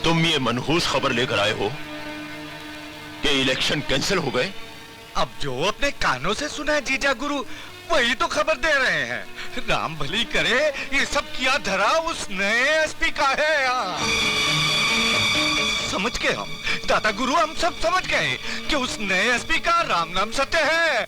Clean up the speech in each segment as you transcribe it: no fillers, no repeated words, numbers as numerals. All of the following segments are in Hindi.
तुम ये मनहूस खबर लेकर आए हो कि इलेक्शन कैंसिल हो गए। अब जो अपने कानों से सुना है जीजा गुरु, वही तो खबर दे रहे हैं। राम भली करे, ये सब किया धरा उस नए एसपी का है यहाँ। समझ गए हम, दादा गुरु, हम सब समझ गए कि उस नए एसपी का राम नाम सत्य है।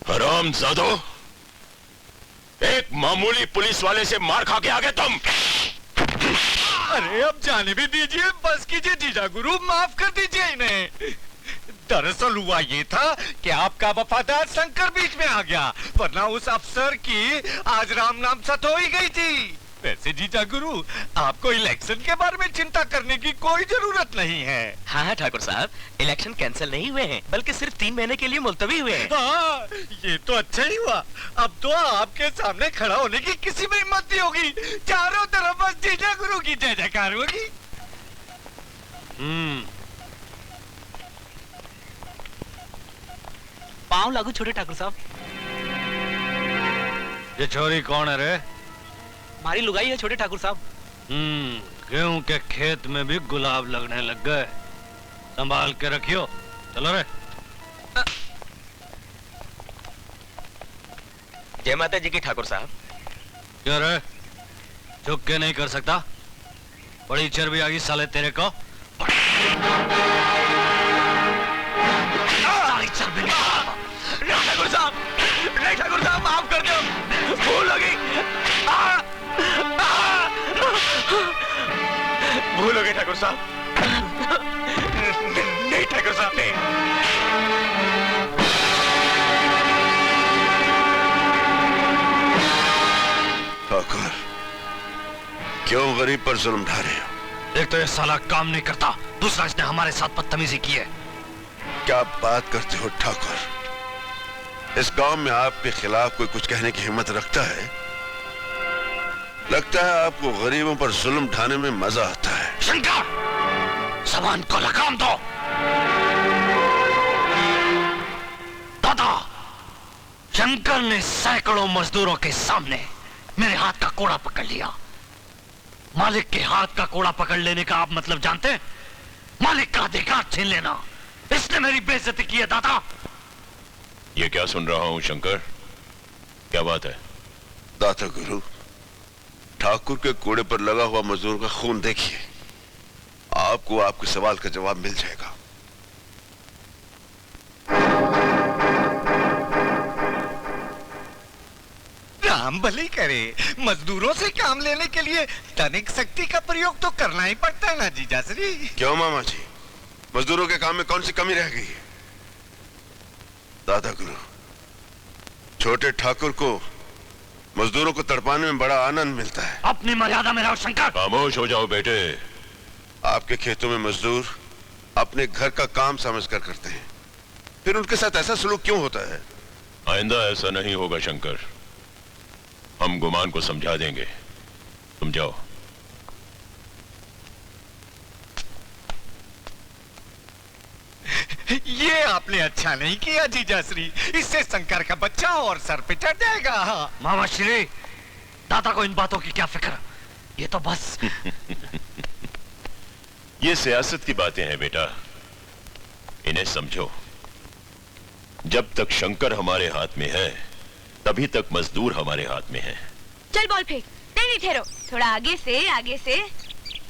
हरामजादो, एक मामूली पुलिस वाले से मार खा के आ गए तुम। अरे अब जाने भी दीजिए, बस कीजिए जीजा गुरु, माफ कर दीजिए इन्हें। दरअसल हुआ ये था कि आपका वफादार शंकर बीच में आ गया, वरना उस अफसर की आज राम नाम सत हो ही गई थी। वैसे जीजा गुरु, आपको इलेक्शन के बारे में चिंता करने की कोई जरूरत नहीं है। हाँ ठाकुर साहब, इलेक्शन कैंसिल नहीं हुए हैं, बल्कि सिर्फ 3 महीने के लिए मुलतवी हुए हैं। हाँ, ये तो अच्छा ही हुआ। अब तो आपके सामने खड़ा होने की किसी में हिम्मत नहीं होगी। चारों तरफ बस जीजा गुरु की जय जयकार होगी। पाँव लागू छोटे ठाकुर साहब। ये छोरी कौन है रे? हमारी लुगाई है छोटे ठाकुर साहब। गेहूं के खेत में भी गुलाब लगने लग गए, संभाल के रखियो। चलो रे। जय माता जी की ठाकुर साहब। क्यों रे, झुक के नहीं कर सकता? बड़ी चर्बी आ गई साले तेरे को। ठाकुर साहब, नहीं ठाकुर साहब, माफ कर दो, भूल हो गई। भूल हो गई ठाकुर साहब। नहीं ठाकुर साहब, नहीं। ठाकुर, क्यों गरीब पर जुल्म ढा रहे हो? एक तो ये साला काम नहीं करता, दूसरा इसने हमारे साथ बदतमीजी की है। क्या बात करते हो ठाकुर? इस गांव में आपके खिलाफ कोई कुछ कहने की हिम्मत रखता है? लगता है आपको गरीबों पर जुल्म ढाने में मजा आता है। शंकर, जबान को लगाम दो। दादा, शंकर ने सैकड़ों मजदूरों के सामने मेरे हाथ का कोड़ा पकड़ लिया। मालिक के हाथ का कोड़ा पकड़ लेने का आप मतलब जानते हैं? मालिक का अधिकार छीन लेना। इसने मेरी बेइज्जती की है दादा। ये क्या सुन रहा हूं शंकर, क्या बात है? दाता गुरु, ठाकुर के कोड़े पर लगा हुआ मजदूर का खून देखिए, आपको आपके सवाल का जवाब मिल जाएगा। राम भली करे, मजदूरों से काम लेने के लिए तनिक शक्ति का प्रयोग तो करना ही पड़ता है ना जीजा श्री। क्यों मामा जी, मजदूरों के काम में कौन सी कमी रह गई है? दादा गुरु, छोटे ठाकुर को मजदूरों को तड़पाने में बड़ा आनंद मिलता है। अपनी मर्यादा में रहो शंकर। खामोश हो जाओ बेटे। आपके खेतों में मजदूर अपने घर का काम समझकर करते हैं, फिर उनके साथ ऐसा सलूक क्यों होता है? आइंदा ऐसा नहीं होगा शंकर, हम गुमान को समझा देंगे, तुम जाओ। ये आपने अच्छा नहीं किया जीजाश्री, इससे शंकर का बच्चा और सर पे चढ़ जाएगा। मामा श्री, दादा को इन बातों की क्या फिक्र, ये तो बस ये सियासत की बातें हैं बेटा, इन्हें समझो। जब तक शंकर हमारे हाथ में है तभी तक मजदूर हमारे हाथ में है। चल बॉल फेंक। नहीं ठहरो, थोड़ा आगे से आगे से।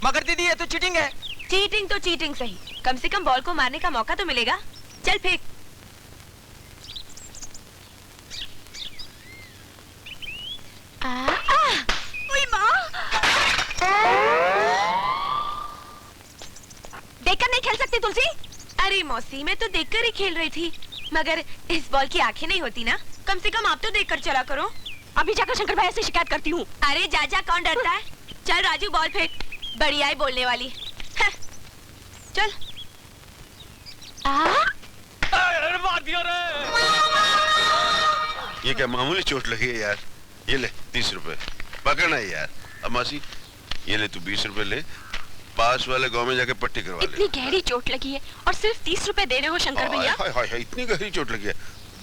मगर दीदी ये तो चीटिंग है। चीटिंग तो चीटिंग सही, कम से कम बॉल को मारने का मौका तो मिलेगा। चल फेंक। ओए माँ! देखकर नहीं खेल सकती तुलसी? अरे मौसी, मैं तो देखकर ही खेल रही थी, मगर इस बॉल की आंखें नहीं होती ना, कम से कम आप तो देखकर चला करो। अभी जाकर शंकर भैया से शिकायत करती हूँ। अरे जा कौन डरता है। चल राजू बॉल फेंक, बढ़िया है बोलने वाली। चल। मार दिया रे। ये क्या मामूली चोट लगी है यार। ये ले 30 रुपए पकड़ना है यार। अब मासी ये ले, तू 20 रुपए ले, पास वाले गांव में जाके पट्टी करवा ले। इतनी गहरी चोट लगी है और सिर्फ 30 रुपए दे रहे हो शंकर भैया? हाय हाय हाय, इतनी गहरी चोट लगी है।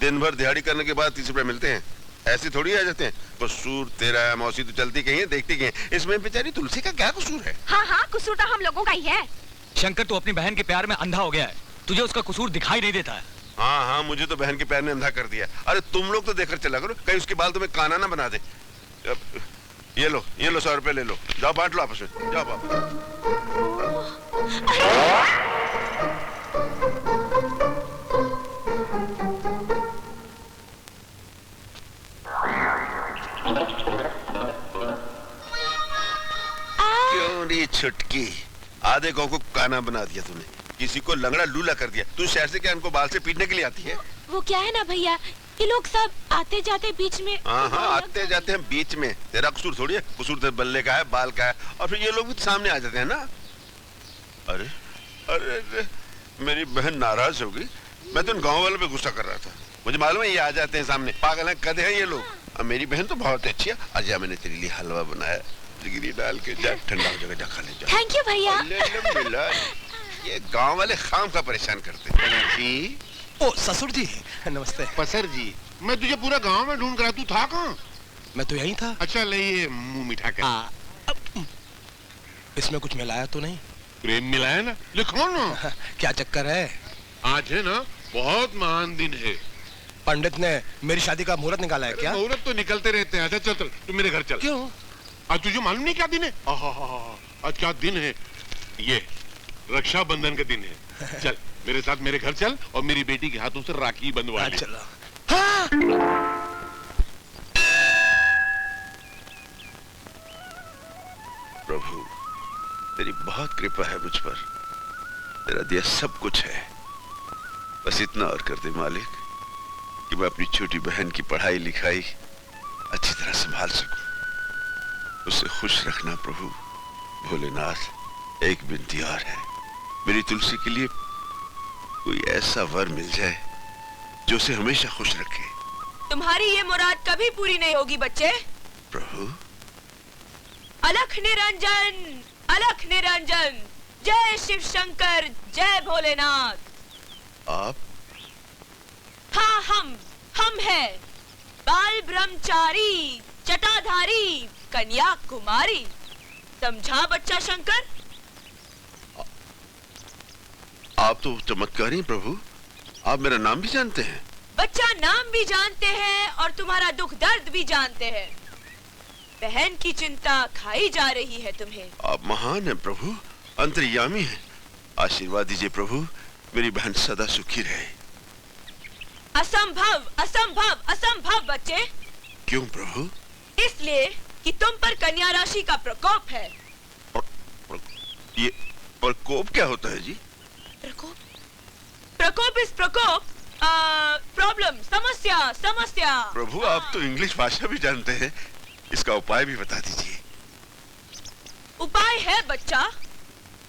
दिन भर दिहाड़ी करने के बाद 30 रुपए मिलते हैं, ऐसे थोड़ी आ जाते हैं। कसूर तेरा है मौसी, तो चलती कहीं है देखती कहीं है। इसमें बेचारी तुलसी का क्या कसूर है? हाँ कसूर तो हम लोगों का ही है। शंकर तू अपनी बहन के प्यार में अंधा हो गया है, तुझे उसका कसूर दिखाई नहीं देता है। हाँ, मुझे तो बहन के प्यार ने अंधा कर दिया। अरे तुम लोग तो देखकर चला करो, कहीं उसके बाल तुम्हें काना ना बना दे। ये लो 100 रुपए ले लो, जाओ बांट लो आपस में, जाओ बाप। क्यों रे छुटकी, आधे गांव को काना बना दिया तूने, किसी को लंगड़ा लूला कर दिया। तू शहर से क्या इनको बाल से पीटने के लिए आती है? वो क्या है ना भैया, ये लोग सब आते जाते बीच में। हाँ आते जाते हैं बीच में, तेरा कसूर थोड़ी है। कसूर तो बल्ले का है, बाल का है, और फिर ये लोग भी सामने आ जाते हैं ना। अरे अरे, अरे मेरी बहन नाराज हो गई। मैं तो इन गाँव वालों पे गुस्सा कर रहा था, मुझे मालूम है ये आ जाते हैं सामने, पागल हैं, कदे हैं ये लोग। अब मेरी बहन तो बहुत अच्छी है। आज मैंने तेरे लिए हलवा बनाया, जिगरी डाल के, जा ठंडा हो जाएगा, जा खा ले, जा। थैंक यू भैया। ले ले मिला। ये गांव वाले खाम का परेशान करते हैं। ओ ससुर जी नमस्ते। पसर जी, मैं तुझे पूरा गांव में ढूंढ रहा, तू था कहाँ? मैं तो यही था। अच्छा ले ये मुंह मीठा कर। इसमें कुछ मिलाया तो नहीं? प्रेम मिलाया ना, लिखो ना। क्या चक्कर है? आज है ना बहुत महान दिन है। पंडित ने मेरी शादी का मुहूर्त निकाला है क्या? मुहूर्त तो निकलते रहते हैं। अच्छा चल चल, तू मेरे घर चल। क्यों? आज तुझे मालूम नहीं क्या दिन है? आज क्या दिन है? ये रक्षाबंधन का दिन है। चल मेरे साथ मेरे घर चल और मेरी बेटी के हाथों से राखी बंधवा ले। चलो। हाँ। प्रभु तेरी बहुत कृपा है मुझ पर, तेरा दिया सब कुछ है। बस इतना और कर दे मालिक कि मैं अपनी छोटी बहन की पढ़ाई लिखाई अच्छी तरह संभाल सकूं। उसे खुश रखना प्रभु। भोलेनाथ एक विनती और है, मेरी तुलसी के लिए कोई ऐसा वर मिल जाए जो उसे हमेशा खुश रखे। तुम्हारी ये मुराद कभी पूरी नहीं होगी बच्चे। प्रभु अलख निरंजन, अलख निरंजन, जय शिव शंकर, जय भोलेनाथ। आप? हाँ हम है बाल ब्रह्मचारी, जटाधारी, कन्याकुमारी। समझा बच्चा शंकर? आप तो चमत्कारी हैं प्रभु, आप मेरा नाम भी जानते हैं। बच्चा नाम भी जानते हैं और तुम्हारा दुख दर्द भी जानते हैं। बहन की चिंता खाई जा रही है तुम्हें। आप महान हैं प्रभु, अंतर्यामी हैं। आशीर्वाद दीजिए प्रभु, मेरी बहन सदा सुखी रहे। असंभव असंभव असंभव बच्चे। क्यों प्रभु? इसलिए कि तुम पर कन्या राशि का प्रकोप है। ये प्रकोप क्या होता है जी? प्रकोप? प्रकोप इस प्रकोप, प्रॉब्लम, समस्या समस्या। प्रभु आप तो इंग्लिश भाषा भी जानते हैं, इसका उपाय भी बता दीजिए। उपाय है बच्चा,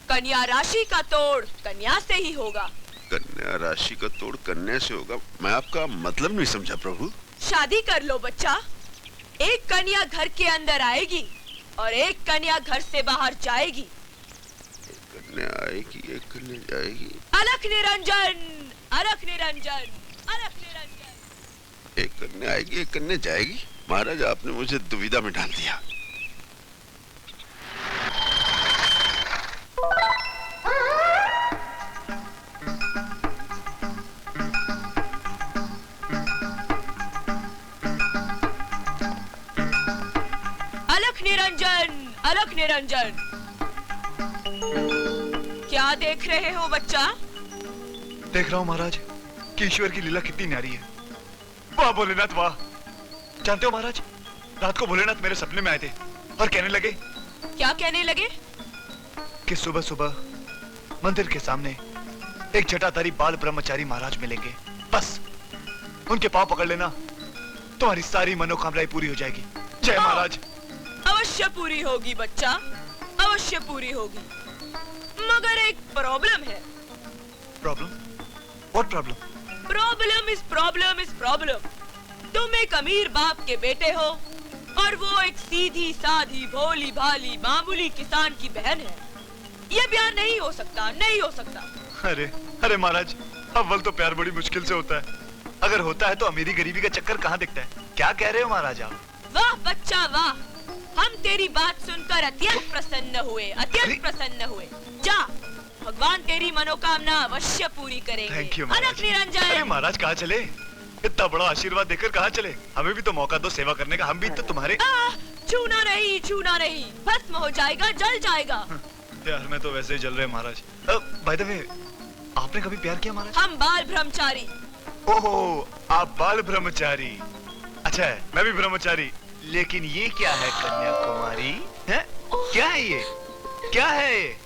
कन्या राशि का तोड़ कन्या से ही होगा। कन्या राशि का तोड़ कन्या से होगा? मैं आपका मतलब नहीं समझा प्रभु। शादी कर लो बच्चा, एक कन्या घर के अंदर आएगी और एक कन्या घर से बाहर जाएगी। कन्या आएगी, एक करने जाएगी। अलख निरंजन, अलख निरंजन, अलख निरंजन। एक करने आएगी, एक करने जाएगी। महाराज, आपने मुझे दुविधा में डाल दिया। अलख निरंजन, अलख निरंजन। क्या देख रहे हो बच्चा? देख रहा हूँ महाराज कि ईश्वर की लीला कितनी न्यारी है। वाह भोलेनाथ वाह। जानते हो महाराज, रात को भोलेनाथ मेरे सपने में आए थे और कहने लगे। क्या कहने लगे? कि सुबह सुबह मंदिर के सामने एक जटाधारी बाल ब्रह्मचारी महाराज मिलेंगे, बस उनके पांव पकड़ लेना, तुम्हारी सारी मनोकामनाएं पूरी हो जाएगी। जय महाराज। अवश्य पूरी होगी बच्चा, अवश्य पूरी होगी, मगर एक प्रॉब्लम है। Problem? What problem? Problem is problem. तुम एक अमीर बाप के बेटे हो और वो एक सीधी साधी भोली भाली मामूली किसान की बहन है। ये ब्याह नहीं हो सकता, नहीं हो सकता। अरे अरे महाराज, अव्वल तो प्यार बड़ी मुश्किल से होता है, अगर होता है तो अमीरी गरीबी का चक्कर कहाँ दिखता है। क्या कह रहे हो महाराज आप? वाह बच्चा वाह, हम तेरी बात सुनकर अत्यंत प्रसन्न हुए, अत्यंत प्रसन्न हुए। जा, भगवान तेरी मनोकामना अवश्य पूरी करेंगे। थैंक यू अलख महाराज। निरंजन। अरे महाराज कहाँ चले? इतना बड़ा आशीर्वाद देकर कहाँ चले? हमें भी तो मौका दो सेवा करने का, हम भी तो तुम्हारे। छूना नहीं, छूना नहीं, भस्म हो जाएगा, जल जाएगा। प्यार में तो वैसे ही जल रहे महाराज। बाय द वे, आपने कभी प्यार किया महाराज? हम बाल ब्रह्मचारी। ओहो, आप बाल ब्रह्मचारी। अच्छा है, मैं भी ब्रह्मचारी। लेकिन ये क्या है कन्याकुमारी? है? क्या है ये? क्या है ये?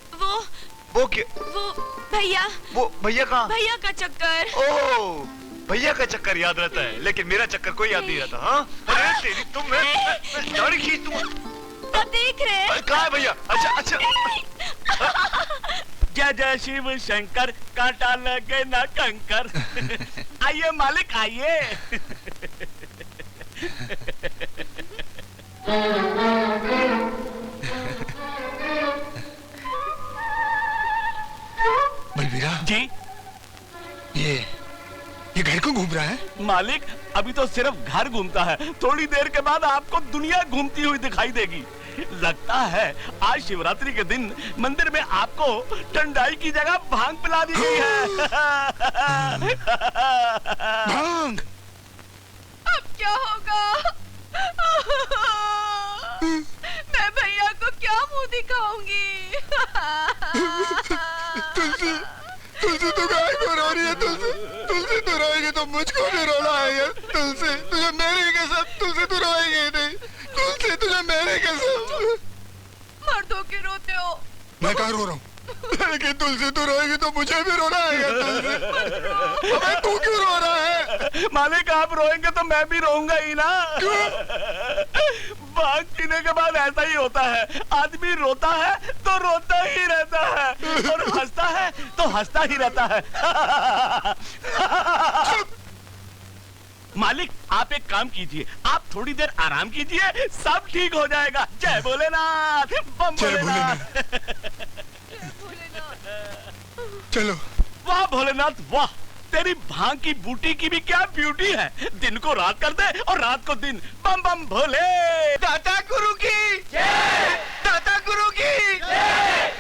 वो क्या? वो भैया। वो भैया कहाँ? भैया का चक्कर। ओह, भैया का चक्कर याद रहता है, लेकिन मेरा चक्कर कोई याद नहीं रहता। हाँ? अरे तेरी तुम मैं दाढ़ी खींच दूंगा। अब देख रहे? कहाँ है भैया? अच्छा अच्छा। जय जय शिव शंकर, कांटा लगे ना कंकर। आइए मालिक आइए। बलबीरा जी, ये घर को घूम रहा है? मालिक अभी तो सिर्फ घर घूमता है, थोड़ी देर के बाद आपको दुनिया घूमती हुई दिखाई देगी। लगता है आज शिवरात्रि के दिन मंदिर में आपको ठंडाई की जगह भांग पिला दी गई है। भांग? अब क्या होगा? मैं भैया को क्या मुंह दिखाऊंगी? तुलसी तो गाय को रो रही है। तुलसी तो रोएगी तो मुझको भी रोना है। तुलसी तुझे मेरी कसम, तुलसी तू रोएगी नहीं। तुलसी तुझे मेरी कसम। मर्दों के रोते हो। मैं कहाँ रो रहा हूँ? लेकिन तुलसी तू रोएगी तो मुझे भी रोना है। तुलसी, अबे तू क्यों रो रहा है? मालिक आप रोएंगे तो मैं भी रोऊंगा ही ना। भांग पीने के बाद ऐसा ही होता है, आदमी रोता है तो रोता ही रहता है और हंसता है तो हंसता ही रहता है। मालिक आप एक काम कीजिए, आप थोड़ी देर आराम कीजिए, सब ठीक हो जाएगा। जय भोलेनाथ, बम भोलेनाथ। चलो। वाह भोलेनाथ वाह, तेरी भांग की बूटी की भी क्या ब्यूटी है। दिन को रात कर दे और रात को दिन। बम बम भोले। दाता गुरु की जय, दाता गुरु की जय,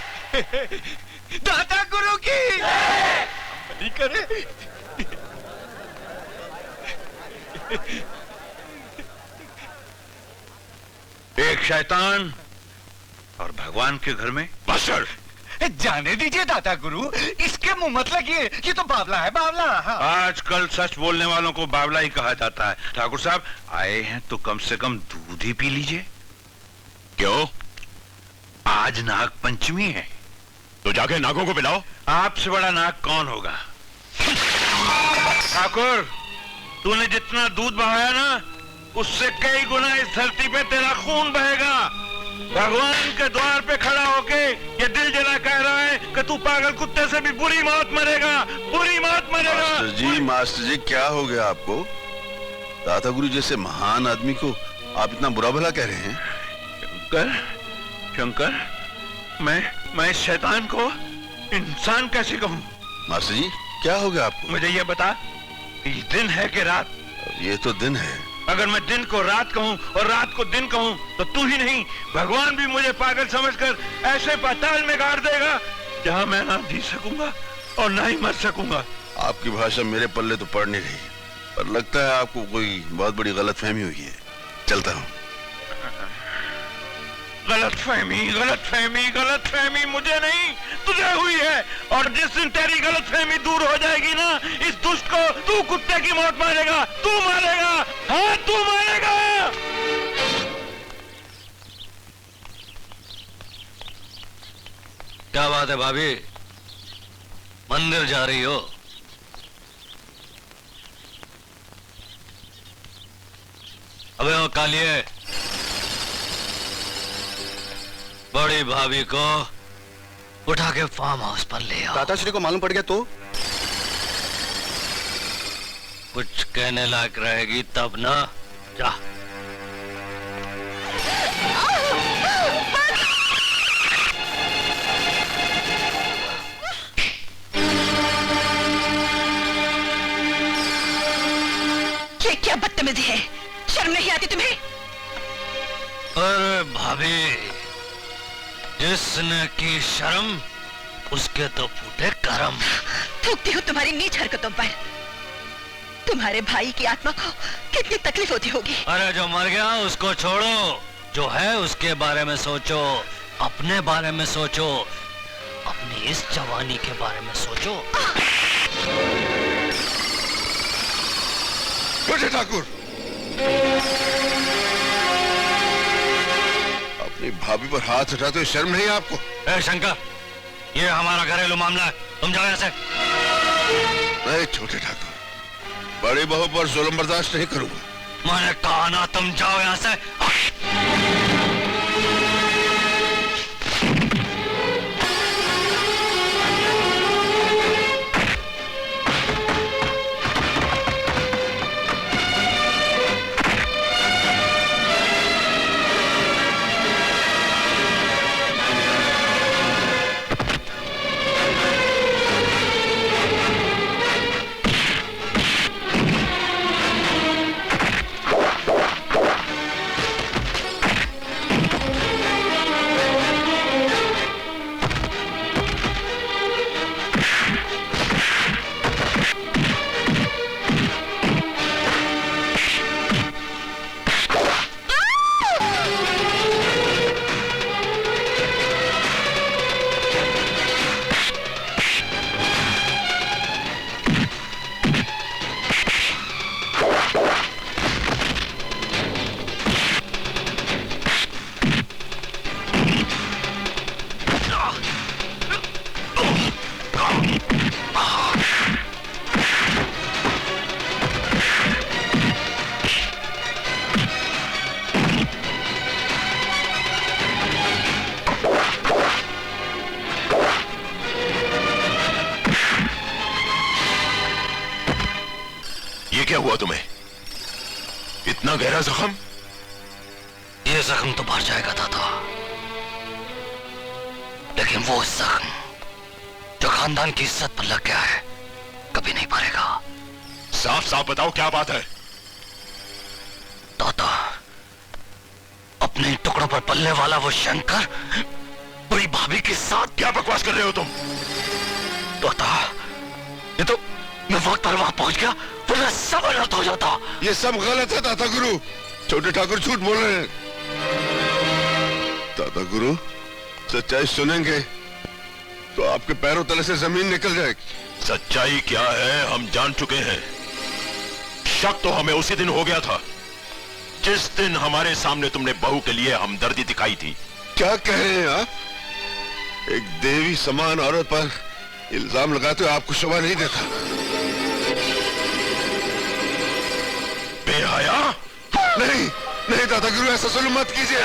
दाता गुरु की जय। बलि करे। एक शैतान और भगवान के घर में बसड़। जाने दीजिए दाता गुरु, इसके मुंह मत लगिए, ये तो बावला है, बावला। हाँ। आजकल सच बोलने वालों को बावला ही कहा जाता है। ठाकुर साहब आए हैं तो कम से कम दूध ही पी लीजिए। क्यों? आज नाग पंचमी है तो जाके नागों को पिलाओ। आपसे बड़ा नाग कौन होगा? ठाकुर तूने जितना दूध बहाया ना, उससे कई गुना इस धरती पे तेरा खून बहेगा। भगवान के द्वार पे खड़ा होके ये दिल जला कह रहा है कि तू पागल कुत्ते से भी बुरी मौत मरेगा, बुरी मौत मरेगा। मास्टर जी क्या हो गया आपको? दाता गुरु जैसे महान आदमी को आप इतना बुरा भला कह रहे हैं? शंकर, शंकर मैं इस शैतान को इंसान कैसे कहूँ? मास्टर जी क्या हो गया आपको? मुझे ये बता, ये दिन है कि रात? ये तो दिन है। अगर मैं दिन को रात कहूँ और रात को दिन कहूँ तो तू ही नहीं, भगवान भी मुझे पागल समझकर ऐसे पाताल में गाड़ देगा जहाँ मैं ना जी सकूंगा और ना ही मर सकूंगा। आपकी भाषा मेरे पल्ले तो पड़ नहीं रही, पर लगता है आपको कोई बहुत बड़ी गलतफहमी हुई है। चलता हूँ। गलतफहमी, गलतफहमी, गलतफहमी मुझे नहीं तुझे हुई है, और जिस दिन तेरी गलतफहमी दूर हो जाएगी ना, इस दुष्ट को तू कुत्ते की मौत मारेगा, तू मारेगा, हाँ तू मारेगा। क्या बात है भाभी, मंदिर जा रही हो? अबे वो कालिए, बड़ी भाभी को उठा के फार्म हाउस पर ले आओ। दादाश्री को मालूम पड़ गया तो? कुछ कहने लायक रहेगी तब ना। जा। ये क्या बदतमीजी है, शर्म नहीं आती तुम्हें? अरे भाभी, जिसने की शर्म उसके तो फूटे करम। थूकती हूँ तुम्हारी नीच हरकतों पर। तुम्हारे भाई की आत्मा को कितनी तकलीफ होती होगी। अरे जो मर गया उसको छोड़ो, जो है उसके बारे में सोचो, अपने बारे में सोचो, अपनी इस जवानी के बारे में सोचो। छोटे ठाकुर, अपनी भाभी पर हाथ उठाते हुए शर्म नहीं आपको? ए शंकर, ये हमारा घरेलू मामला है, तुम जाओ यहाँ से। नहीं छोटे ठाकुर, बड़ी बहू पर जुल्म बर्दाश्त नहीं करूंगा। मैंने कहा ना, तुम जाओ यहाँ से। क्या हुआ तुम्हें? इतना गहरा जख्म? ये जख्म तो भर जाएगा दादा, लेकिन वो जख्म जो खानदान की इज्जत पर लग गया है कभी नहीं भरेगा। साफ साफ बताओ क्या बात है? दादा, अपने टुकड़ों पर पलने वाला वो शंकर बुरी भाभी के साथ। क्या बकवास कर रहे हो तुम? दादा, ये तो मैं वक्त पर वहां पहुंच गया, वरना सब अलर्ट हो जाता। ये सब गलत है दादा गुरु, छोटे ठाकुर झूठ बोल रहे हैं। दादा गुरु, सच्चाई सुनेंगे तो आपके पैरों तले से जमीन निकल जाएगी। सच्चाई क्या है हम जान चुके हैं। शक तो हमें उसी दिन हो गया था जिस दिन हमारे सामने तुमने बहू के लिए हमदर्दी दिखाई थी। क्या कह रहे हैं आप? एक देवी समान औरत पर इल्जाम लगाते हुए आपको शोभा नहीं देता। बेहया? नहीं नहीं दादा गुरु, ऐसा जुल्म मत कीजिए,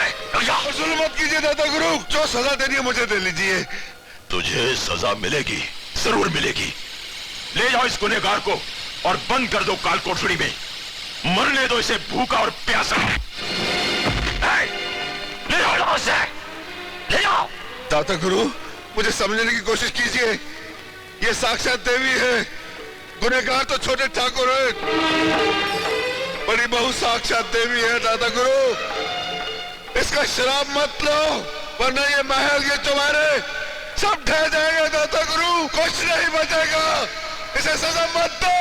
जुल्म मत कीजिए दादा गुरु। जो सजा देनी है मुझे दे लीजिए। तुझे सजा मिलेगी, जरूर मिलेगी। ले जाओ इस गुनहगार को और बंद कर दो काल कोठड़ी में। मरने दो इसे भूखा और प्यासा। ले जाओ, ले जाओ। दादा गुरु, मुझे समझने की कोशिश कीजिए, ये साक्षात देवी है। गुनहगार तो छोटे ठाकुर है, बड़ी बहू साक्षात देवी है दादा गुरु। इसका श्राप मत लो, वरना ये महल, ये चौबारे सब ढह जाएगा दादा गुरु, कुछ नहीं बचेगा। इसे सजा मत दो।